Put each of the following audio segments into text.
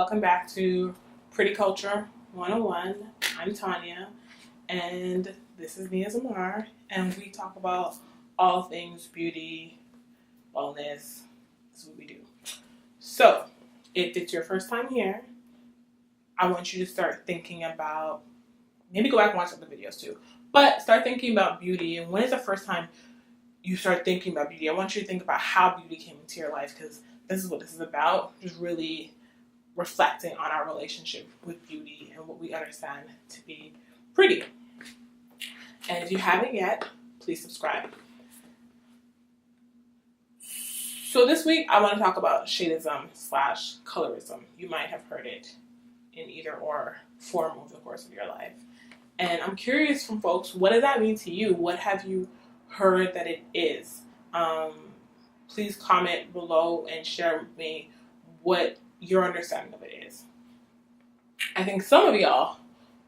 Welcome back to Pretty Culture 101. I'm Tanya, and this is NiaZamar, and we talk about all things beauty, wellness. That's what we do. So, if it's your first time here, I want you to start thinking about, maybe go back and watch other videos too, but start thinking about beauty. And when is the first time you start thinking about beauty? I want you to think about how beauty came into your life, because this is what this is about, just really reflecting on our relationship with beauty and what we understand to be pretty. And if you haven't yet, please subscribe. So this week I want to talk about Shadism/Colourism. You might have heard it in either or form over the course of your life. And I'm curious from folks, what does that mean to you? What have you heard that it is? Please comment below and share with me what your understanding of it is. I think some of y'all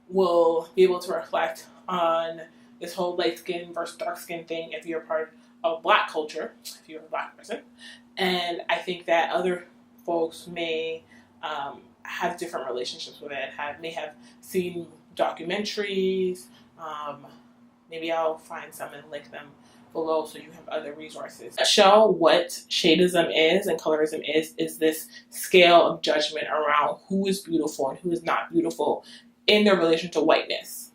will be able to reflect on this whole light skin versus dark skin thing if you're part of Black culture, if you're a Black person. And I think that other folks may have different relationships with it, may have seen documentaries. Maybe I'll find some and link them below so you have other resources. Show what Shadism is and Colourism is this scale of judgment around who is beautiful and who is not beautiful in their relation to whiteness.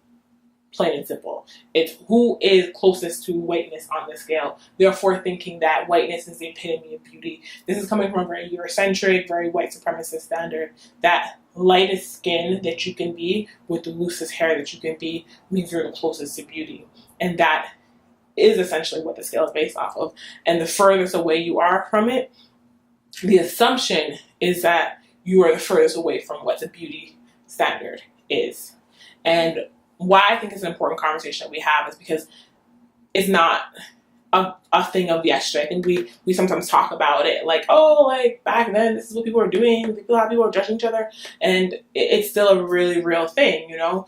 Plain and simple. It's who is closest to whiteness on the scale, therefore thinking that whiteness is the epitome of beauty. This is coming from a very Eurocentric, very white supremacist standard that lightest skin that you can be with the loosest hair that you can be means you're the closest to beauty. And that is essentially what the scale is based off of. And the furthest away you are from it, the assumption is that you are the furthest away from what the beauty standard is. And why I think it's an important conversation that we have is because it's not a thing of yesterday. I think we sometimes talk about it like, oh, like back then this is what people were doing. A lot of people are judging each other, and it's still a really real thing. You know,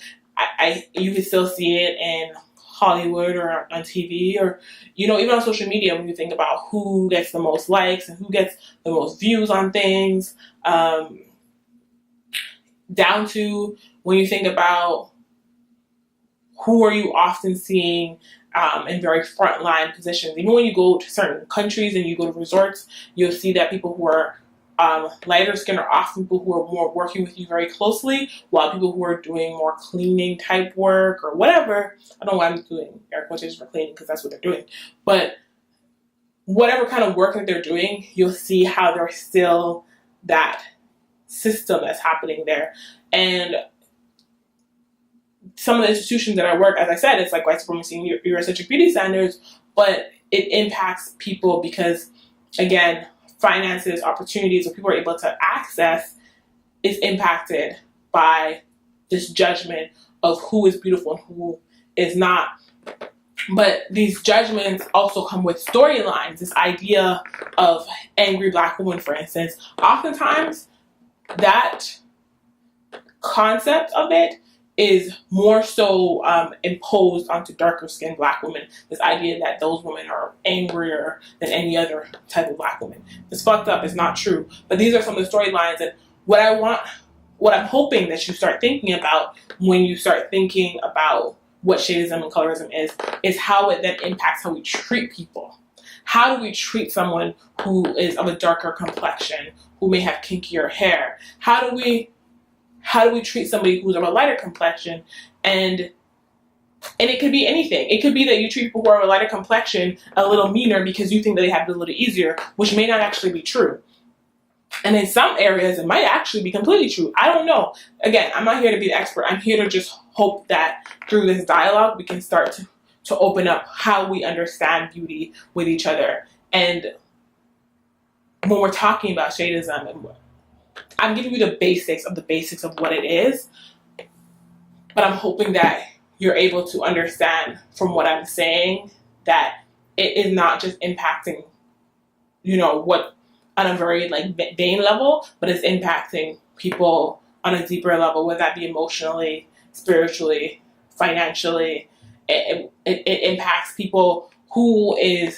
you can still see it in Hollywood or on TV or, you know, even on social media when you think about who gets the most likes and who gets the most views on things, down to when you think about who are you often seeing in very frontline positions. Even when you go to certain countries and you go to resorts, you'll see that people who are lighter skin are often people who are more working with you very closely, while people who are doing more cleaning type work or whatever, I don't know why I'm doing air quotations for cleaning because that's what they're doing, but whatever kind of work that they're doing, you'll see how there's still that system that's happening there. And some of the institutions that I work, as I said, it's like white supremacy and Eurocentric beauty standards, but it impacts people because, again, finances, opportunities that people are able to access is impacted by this judgment of who is beautiful and who is not. But these judgments also come with storylines. This idea of angry Black woman, for instance, oftentimes that concept of it is more so imposed onto darker skinned Black women. This idea that those women are angrier than any other type of Black woman. It's fucked up, it's not true. But these are some of the storylines, and what I'm hoping that you start thinking about when you start thinking about what Shadism and Colourism is how it then impacts how we treat people. How do we treat someone who is of a darker complexion, who may have kinkier hair? How do we treat somebody who's of a lighter complexion? And it could be anything. It could be that you treat people who are of a lighter complexion a little meaner because you think that they have it a little easier, which may not actually be true. And in some areas, it might actually be completely true. I don't know. Again, I'm not here to be the expert. I'm here to just hope that through this dialogue, we can start to open up how we understand beauty with each other. And when we're talking about Shadism, and I'm giving you the basics of what it is, but I'm hoping that you're able to understand from what I'm saying that it is not just impacting, you know, what on a very like vain level, but it's impacting people on a deeper level, whether that be emotionally, spiritually, financially. It impacts people who is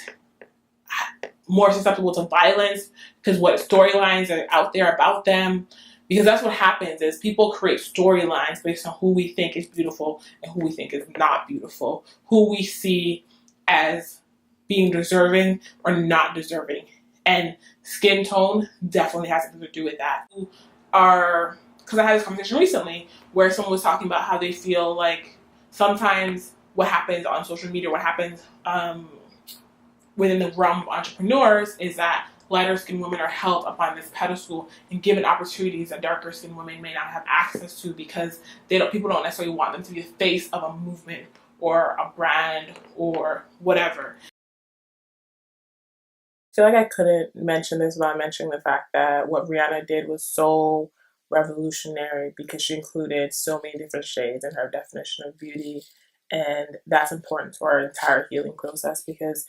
more susceptible to violence because what storylines are out there about them. Because that's what happens is people create storylines based on who we think is beautiful and who we think is not beautiful, who we see as being deserving or not deserving. And skin tone definitely has something to do with that. Because I had this conversation recently where someone was talking about how they feel like sometimes what happens on social media, what happens within the realm of entrepreneurs is that lighter skinned women are held up on this pedestal and given opportunities that darker skinned women may not have access to because people don't necessarily want them to be the face of a movement or a brand or whatever. I feel like I couldn't mention this without mentioning the fact that what Rihanna did was so revolutionary because she included so many different shades in her definition of beauty. And that's important to our entire healing process because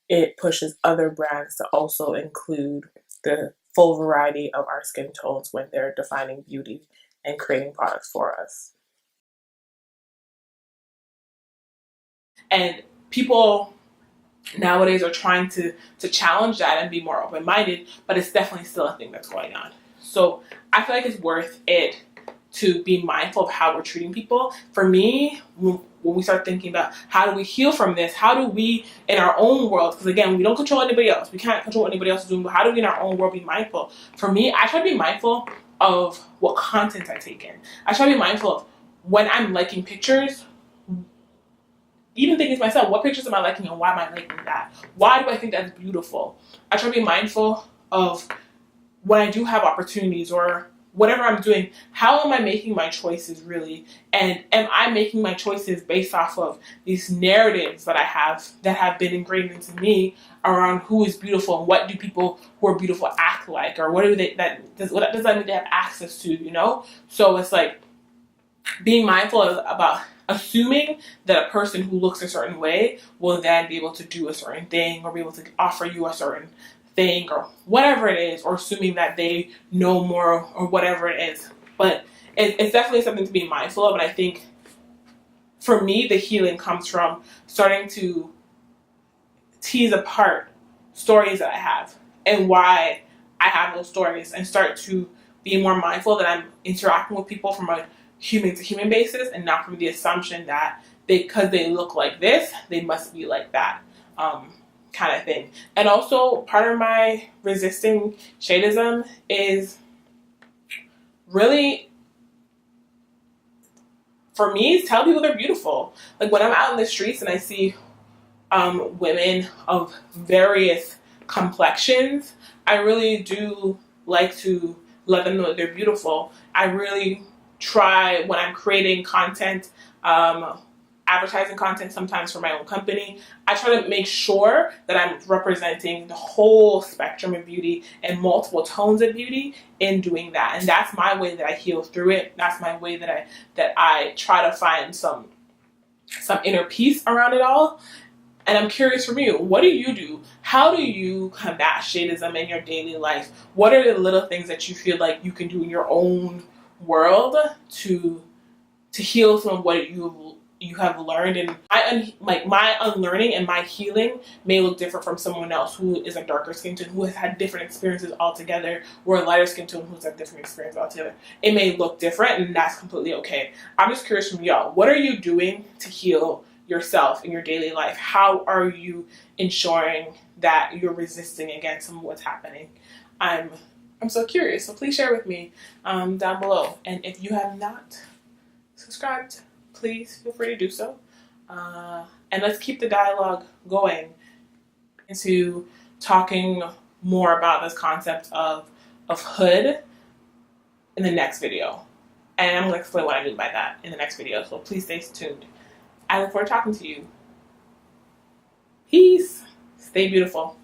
it pushes other brands to also include the full variety of our skin tones when they're defining beauty and creating products for us. And people nowadays are trying to challenge that and be more open-minded, but it's definitely still a thing that's going on. So I feel like it's worth it to be mindful of how we're treating people. For me, when we start thinking about how do we heal from this, how do we in our own world, because again, we don't control anybody else, we can't control what anybody else is doing, but how do we in our own world be mindful? For me, I try to be mindful of what content I take in. I try to be mindful of when I'm liking pictures, even thinking to myself, what pictures am I liking and why am I liking that? Why do I think that's beautiful? I try to be mindful of when I do have opportunities or whatever I'm doing, how am I making my choices really? And am I making my choices based off of these narratives that I have that have been ingrained into me around who is beautiful and what do people who are beautiful act like, or what do they what does that mean they have access to, you know? So it's like being mindful about assuming that a person who looks a certain way will then be able to do a certain thing or be able to offer you a certain thing or whatever it is, or assuming that they know more or whatever it is. But it's definitely something to be mindful of. And I think for me, the healing comes from starting to tease apart stories that I have and why I have those stories and start to be more mindful that I'm interacting with people from a human to human basis and not from the assumption that because they look like this, they must be like that. Kind of thing. And also part of my resisting shadism is really, for me, tell people they're beautiful. Like when I'm out in the streets and I see women of various complexions, I really do like to let them know that they're beautiful. I really try when I'm creating content, advertising content sometimes for my own company, I try to make sure that I'm representing the whole spectrum of beauty and multiple tones of beauty in doing that. And that's my way that I heal through it. That's my way that I try to find some inner peace around it all. And I'm curious from you, what do you do? How do you combat shadism in your daily life? What are the little things that you feel like you can do in your own world to heal some of what you have learned? And my unlearning and my healing may look different from someone else who is a darker skin tone, who has had different experiences altogether, or a lighter skin tone who's had different experiences altogether. It may look different, and that's completely okay. I'm just curious from y'all, what are you doing to heal yourself in your daily life? How are you ensuring that you're resisting against some of what's happening? I'm so curious, so please share with me down below. And if you have not subscribed, please feel free to do so. And let's keep the dialogue going into talking more about this concept of hood in the next video. And I'm going to explain what I mean by that in the next video, so please stay tuned. I look forward to talking to you. Peace. Stay beautiful.